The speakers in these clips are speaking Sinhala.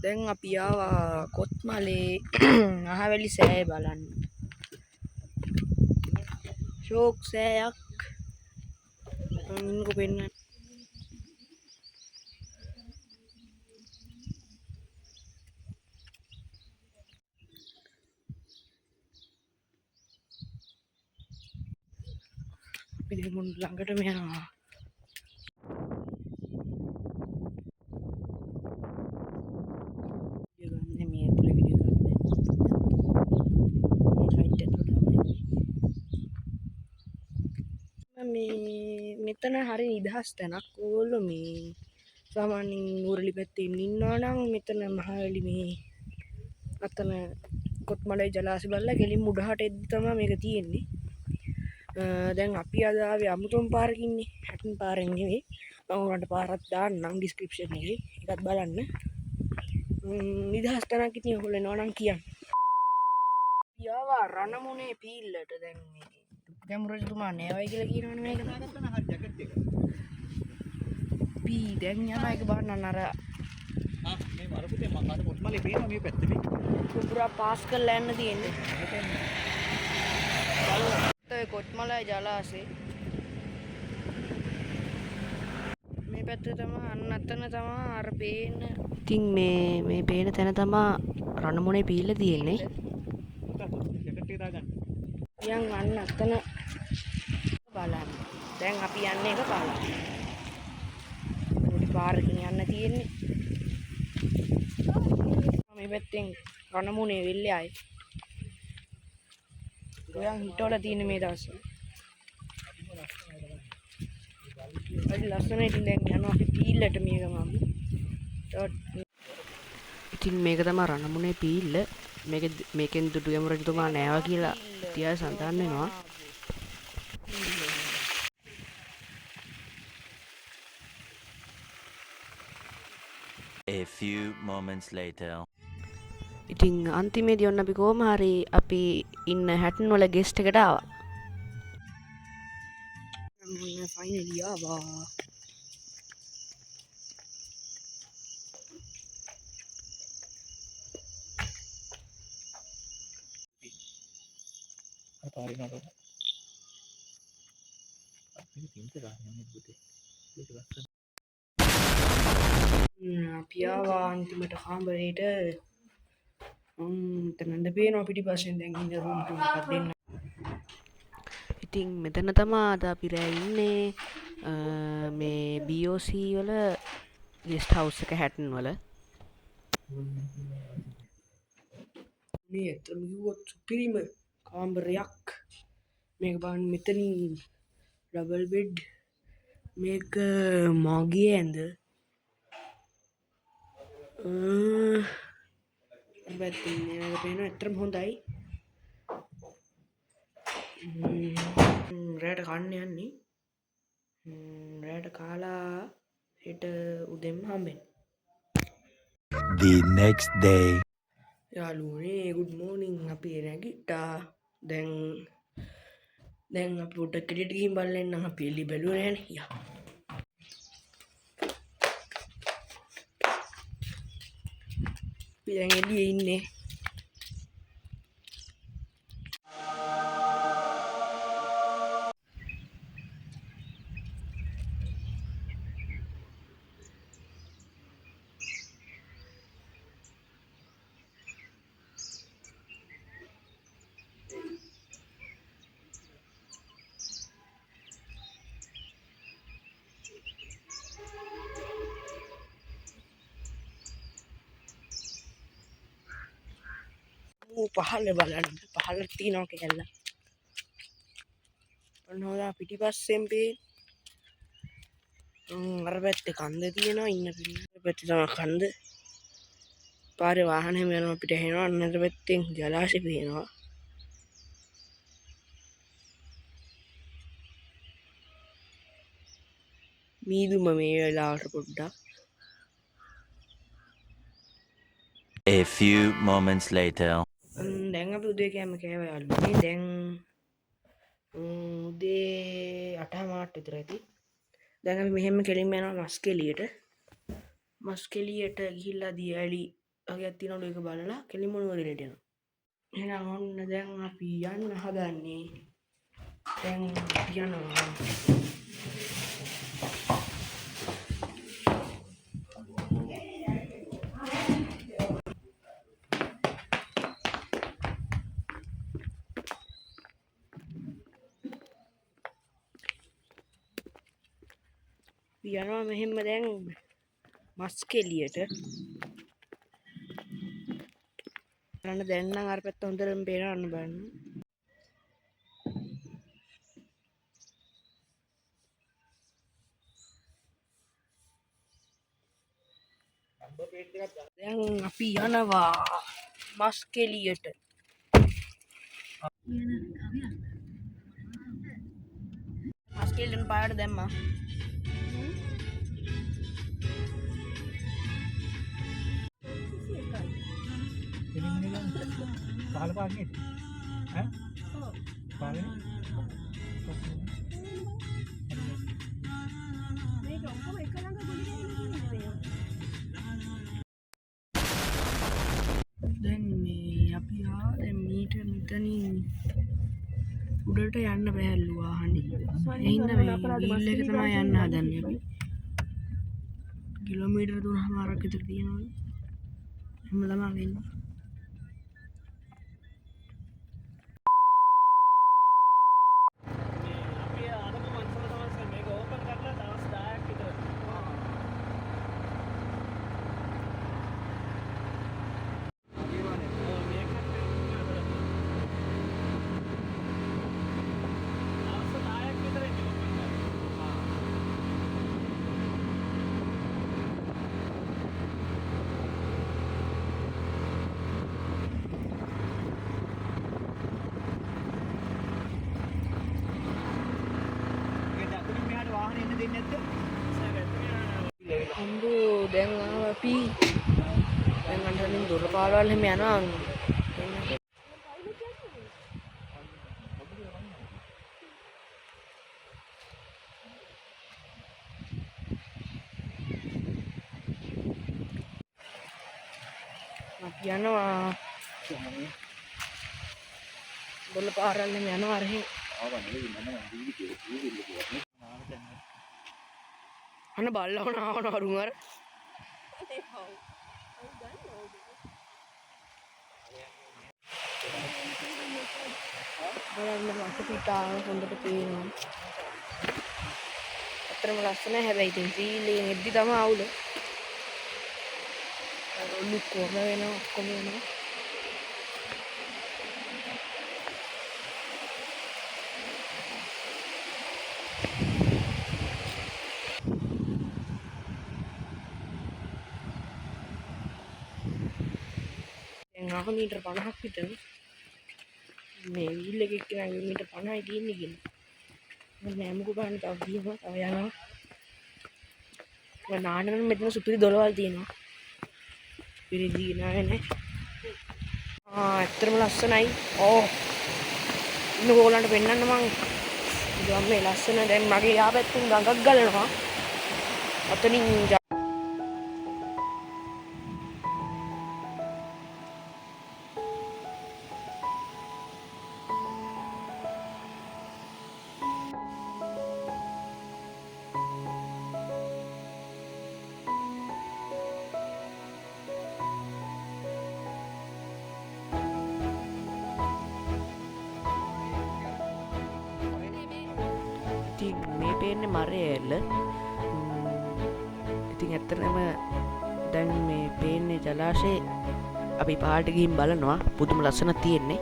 දැන් අපි ආවා කොත්මලේ අහවැලි සෑය බලන්න. ෂෝක් සෑයක් ඉන්නකෝ පෙන්න. අපි දෙමුන් ළඟටම යනවා. මේ ඇතුලේ වීඩියෝ ගන්න. මේ මෙතන හරි නිදහස් තැනක්. ඕගොල්ලෝ මේ සාමාන්‍යයෙන් නුවරඑළිය පැත්තේ ඉන්නවා නම් මෙතන මහවැලි මේ අතන කොත්මලේ ජලාශය බලලා ගෙලින් උඩහට එද්දි තමයි මේක තියෙන්නේ. දැන් අපි අද ආවේ අමුතුම් පාරකින් ඉන්නේ. හැටන් පාරෙන් නෙවෙයි. මම උන්ට පාරක් දාන්නම් ඩිස්ක්‍රිප්ෂන් එකේ. ඒකත් බලන්න. නිදහස් තැනක් ඉතින් ඔයගොල්ලෝ එනවා නම් කියන්න. යාවා රණමුණේ පීල්ලට දැන් මේ ගැමුරජතුමා නෑවයි කියලා කියනවනේ මේක. පී දැන් යනවා ඒක බලන්න අර මේ වරපුතේ මම අර කොත්මලේ පේනවා මේ පැත්තේ මේ. පුරා පාස් කරලා යන්න තියෙන්නේ. ඒ කොත්මලයි ජලාශේ. මේ පැත්තේ තමයි අන්න අතන තමයි අර පේන. ඉතින් මේ පේන තැන තමයි රණමුණේ පීල්ල තියෙන්නේ. යන් අන්න අතන බලන්න. දැන් අපි යන්නේ එක බලන්න. පොඩි පාරකින් යන්න තියෙන්නේ. මේ පැත්තෙන් රණමුණේ වෙල්ලේ ආයේ. ගොයන් හිටවල තියෙන මේ දවස්වල. අද ලස්සන ඉතින් දැන් යනවා අපි පීල්ලට මේක මම. ඉතින් මේක තමයි රණමුණේ පීල්ල. මේකෙන් දුටු ගැමුරජතුමා නෑවා කියලා ඉතිහාස සඳහන් වෙනවා. A few moments later. ඉතින් අන්තිමේදී ඔන්න අපි කොහොම හරි අපි ඉන්න හැටන් වල ගෙස්ට් එකට ආවා. මම ෆයිනලි ආවා. පාරේ නඩ. අපි තින්ත ගන්න පුතේ. ඒක ලස්සන. අපි ආවා අන්තිමට කාමරේට. තනඳ පේනවා පිටිපස්සෙන් දැන් ඉන්න රූම් එකක් දෙන්න. ඉතින් මෙතන තමයි අද අපි රෑ ඉන්නේ. මේ BOC වල ගෙස්ට් හවුස් එක හැටන් වල. මේ ඇත්තම කිව්වොත් සුපිරිම කාමරයක්. මේක බලන්න මෙතනින් ඩබල් බෙඩ්. මේක මගේ ඇඳ. පැත්තෙන් මේක පේනවා ඇත්තටම හොඳයි. රෑට කන්න යන්නේ. රෑට කාලා හෙට උදෙන්ම හම්බෙන්න. The next day. යාළුවනේ good morning අපි නැගිට්ටා. දැන් අපි පොඩ්ඩක් එළියට ගිහින් බලන්න නම් අපි එළිය බැලුවේ නෑනේ. යා. අපි දැන් එළියේ ඉන්නේ. පහළ බලන්න පහළ තියෙනවා කියලා. ඔන්න හොදා පිටිපස්සෙන් පේ අර පැත්තේ කන්ද තියෙනවා ඉන්න පැත්තේ තමයි කන්ද. පාරේ වාහන හැම යනවා අපිට ඇහෙනවා. අන්න අර පැත්තෙන් ජලාශය පේනවා. මීදුම මේ වෙලාවට පොඩ්ඩක්. A few moments later. දැන් අපි උදේ කෑම කෑවා යාළුවනේ. දැන් උදේ 8:00 විතර ඇති. දැන් අපි මෙහෙම කෙලින්ම යනවා මස්කෙලියට. මස්කෙලියට ගිහිල්ලා දියඇලි වගේක් තියෙනවලු ඒක බලලා කෙලින්ම නුවරඑළියට යනවා. එහෙනම් ඔන්න දැන් අපි යන්න හදන්නේ. දැන් යනවා. යනවා මෙහෙම දැන් මස් කෙලියට. කරන්න දැන් නම් අර පැත්ත හොඳටම පේනවන්න බලන්න. දැන් අපි යනවා මස් කෙලියට. මස් කෙලියෙන් පාරට දැම්මා. පහළ පාන්නේ ඈ පාන්නේ මේක ඔක්කොම එක ළඟ ගොඩ ගන්නේ. දැන් මේ අපි දැන් මීටර් මෙතනින් උඩට යන්න බැහැලු වාහනේ. ඒ හින්දා මේ වීල් එක තමයි යන්න හදන්නේ අපි. කිලෝමීටර් 3මාරක් විතර තියෙනවා. එහෙම තමයි වෙන්නේ. අම්බෝ දැන් අපි දැන් අන්ටලින් දොර පාරවල් එහෙම යනවා. අපි යනවා දොර පාරවල් එහෙම යනවා අරහෙන්. අන්න බල්ලවන ආවන අරුන් අර බලන්න අසපිටා හොඳට පේනවා. අතරම ලස්සන හැබැයි ඉතින් සීලෙන් එද්දි තමයි අවුල. ඔලු කොර වෙනවා ඔක්කොම වෙනවා. මීටර් 50ක් විතර මේ වීල් එකේ කියන මීටර් 50යි තියෙන්නේ කියලා. මම නෑමුකෝ ගන්න තව ගියම තව යනවා. මම නානනම් මෙතන සුපිරි දොරවල් තියෙනවා. පිරිදි නෑ. ඇත්තටම ලස්සනයි. ඉන්න ඕගොල්ලන්ට පෙන්නන්න මං ඉතින් මේ ලස්සන දැන් මගේ යාපැත්තෙන් ගඟක් ගලනවා. අතනින් මේ පේන්නේ මරේ ඇල්ල. ඉතින් ඇත්තටම දැන් මේ පේන්නේ ජලාශේ. අපි පාට ගිහින් බලනවා. පුදුම ලස්සනක් තියෙන්නේ.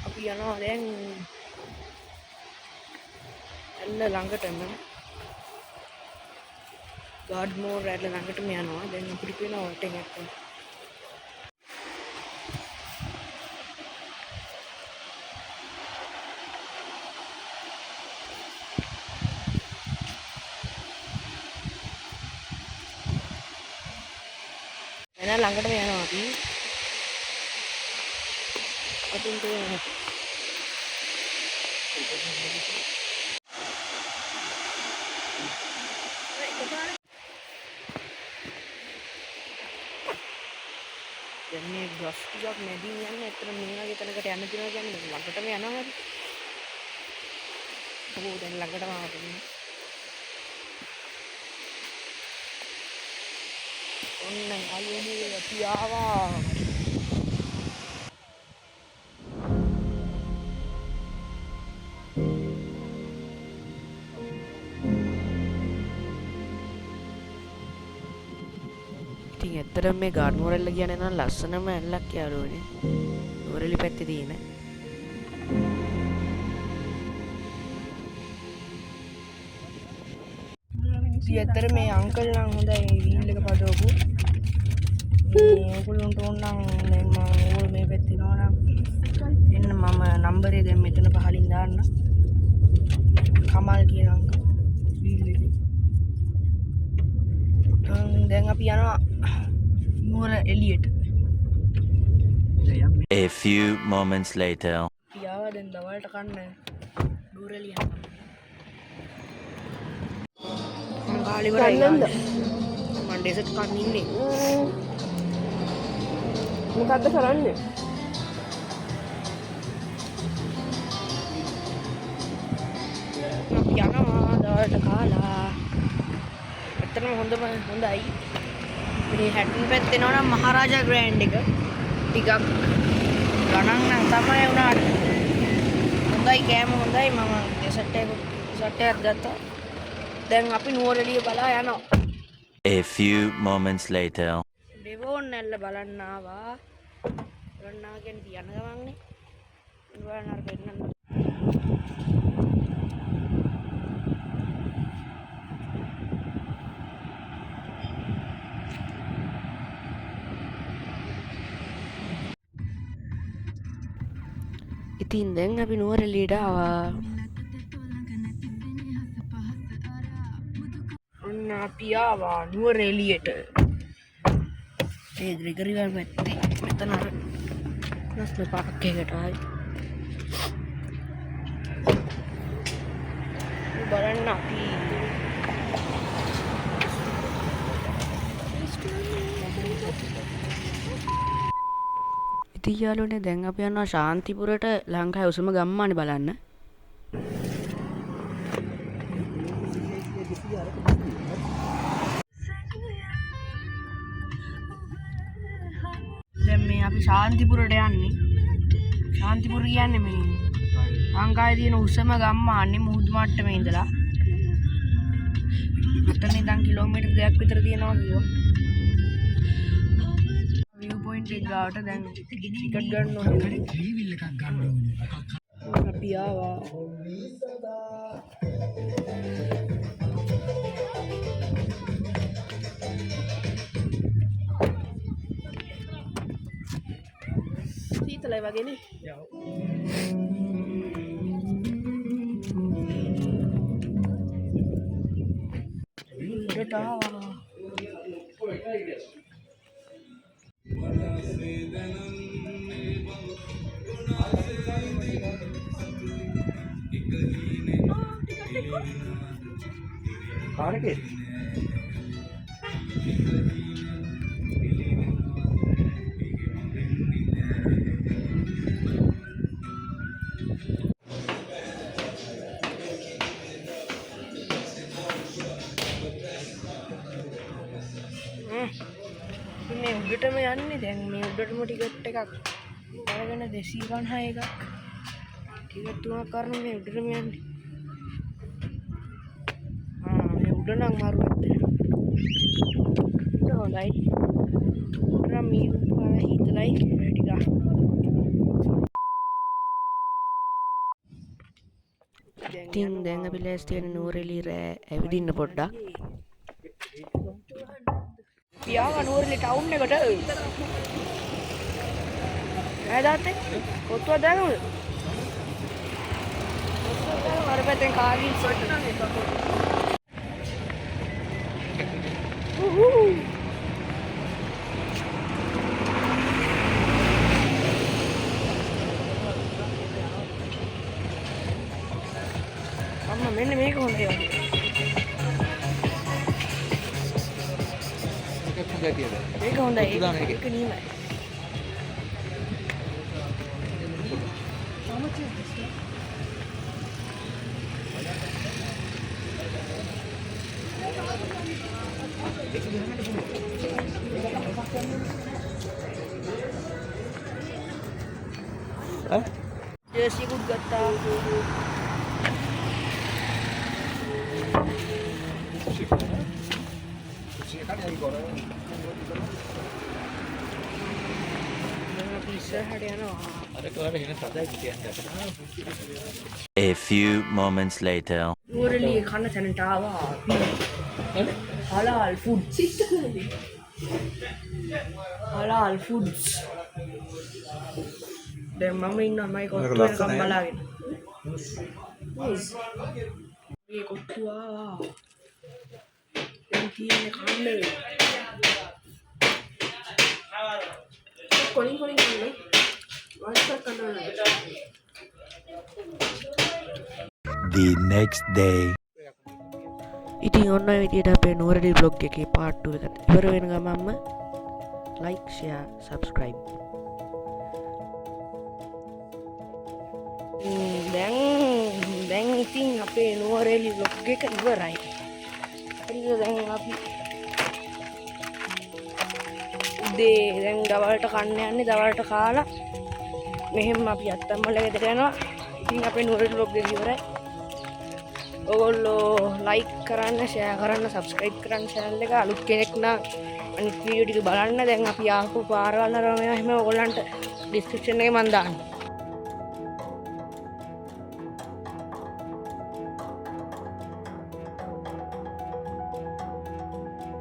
අපි යනවා දැන් ඇල්ල ළඟටම. ගාඩ්මෝර් ඇල්ල ළඟටම යනවා. දැන් අපිට පේනවා වටෙන් ඇත්තට. එන ළඟටම යනවා අපි. අතින් දැන් මේ ග්‍රොස් ටිකක් නැදින් යන්න ඇත්තට මේ වගේ තැනකට යන්න තියෙනවා කියන්නේ ළඟටම යනවා හරි. ඔව් දැන් ළඟටම ආවද? ඔන්න අයියෝ අපි ආවා. ඉතින් ඇත්තටම මේ ගාඩ් මොරෙල්ල කියන්නේ නම් ලස්සනම ඇල්ලක් යාළුවනේ. නුවරඑළිය පැත්තේ තියෙන. ඉතින් ඇත්තට මේ අංකල් නම් හොඳයි වීල් එක පදවපු. මේ ඔයගොල්ලන්ට ඕන නම් දැන් මම ඕගොල්ලෝ මේ පැත්තේ නෝනම් එන්න මම නම්බරේ දැන් මෙතන පහලින් දාන්න. කමල් කියන අංකල් වීල් එකේ. දැන් අපි යනවා නුවරඑළියට. A few moments later. යාවා දැන් දවල්ට කන්න නුවරඑළිය යනවා. මම කාලේ ඉවරයි. මම ඩෙසර්ට් කන්න ඉන්නේ. මොකද්ද කරන්නේ? අපි යනවා දවල්ට කාලා. ඇත්තටම හොඳයි. මේ හැටන් පැත්තේ නෝනම් මහරජා ග්‍රෑන්ඩ් එක ටිකක් ගණන් නම් තමයි උනාට. හොඳයි කෑම හොඳයි. මම ඩෙසර්ට් එකක් ගත්තා. දැන් අපි නුවරඑළිය බලා යනවා. A few moments later. ඩෙවෝන් නැල්ල බලන්න ආවා. බලන්න ආගෙන තියන ගමන්නේ. බලන්න අර පෙන්නන්න. ඉතින් දැන් අපි නුවරඑළියට ආවා. ඔන්න අපි ආවා නුවරඑළියට. ඒ ග්‍රෙගරිවල් පැත්තේ මෙතන අර නැස්ල පාක් එකකට ආයි. බලන්න අපි ඉතින් යාළුවනේ දැන් අපි යනවා ශාන්තිපුරට ලංකාවේ උසම ගම්මානේ බලන්න. දැන් මේ අපි ශාන්තිපුරට යන්නේ. ශාන්තිපුර කියන්නේ මේ ලංකාවේ තියෙන උසම ගම්මානේ මුහුදු මට්ටමේ ඉඳලා. මෙතන ඉඳන් කිලෝමීටර් 2ක් විතර තියෙනවා කිව්වා. view point එක ගාවට දැන් ටිකට් ගන්න ඕනේ. ත්‍රිවිල් එකක් ගන්න ඕනේ. අපි ආවා. සීතලයි වගේනේ. කාරකේ මේ උඩටම යන්නේ. දැන් මේ උඩටම ටිකට් එකක් අරගෙන 250 එකක් ටිකට් තුනක් කරන මේ උඩටම යන්නේ. මේ උඩ නම් මාරුවත් උඩ හොඳයි. උඩ මේ හිතලයි ටිකක්. ඉතින් දැන් අපි ලෑස්ති වෙන නුවරඑළිය රෑ ඇවිදින්න පොඩ්ඩක්. පියාවා නුවරඑළිය ටවුන් එකට. නෑ දාත්තේ කොත්තුවක් දාගමුද? අර පැත්තෙන් කාර්ගිල් සොට් නම් එකක්. අම්මා මෙන්න මේක හොඳයි වගේ. ඒකත් හොඳයි කියලා. මේක හොඳයි. පුදුලා මේකේ. ඒක නීමයි. ඈ? ජර්සියකුත් ගත්තා. දැන් අපි ඉස්සරහට යනවා. අර කාලේ එන තදයි කියන්නේ. A few moments later. නුවරඑළියේ කන්න තැනට ආවා. හලාල් ෆුඩ්ස්. හලාල් ෆුඩ්ස්. දැන් මම ඉන්නවා මයි කොට්ටු වෙනකම් බලාගෙන. මේ කොට්ටු ආවා. දැන් තියෙන්නේ කන්නේ. කොලින් කන්නේ. වාස්තර කනවා. The next day. ඉතින් ඔන්න ඔය විදියට අපේ නුවරඑළිය බ්ලොග් එකේ part 2 එකට ඉවර වෙන ගමන්ම like share subscribe දැන් ඉතින් අපේ නුවරඑළිය බ්ලොග් එක ඉවරයි. හරිද? දැන් අපි උදේ දැන් දවල්ට කන්න යන්නේ. දවල්ට කාලා මෙහෙම අපි අත්තම්මල ගෙදර යනවා. ඉතින් අපේ නුවරඑළිය බ්ලොග් එක ඉවරයි. ඔයගොල්ලෝ like කරන්න, share කරන්න, subscribe කරන්න channel එක. අලුත් කෙනෙක් නම් අනිත් වීඩියෝ ටික බලන්න. දැන් අපි ආපු පාරවල් අරම එහෙම ඔයගොල්ලන්ට description එකේ මම දාන්නම්.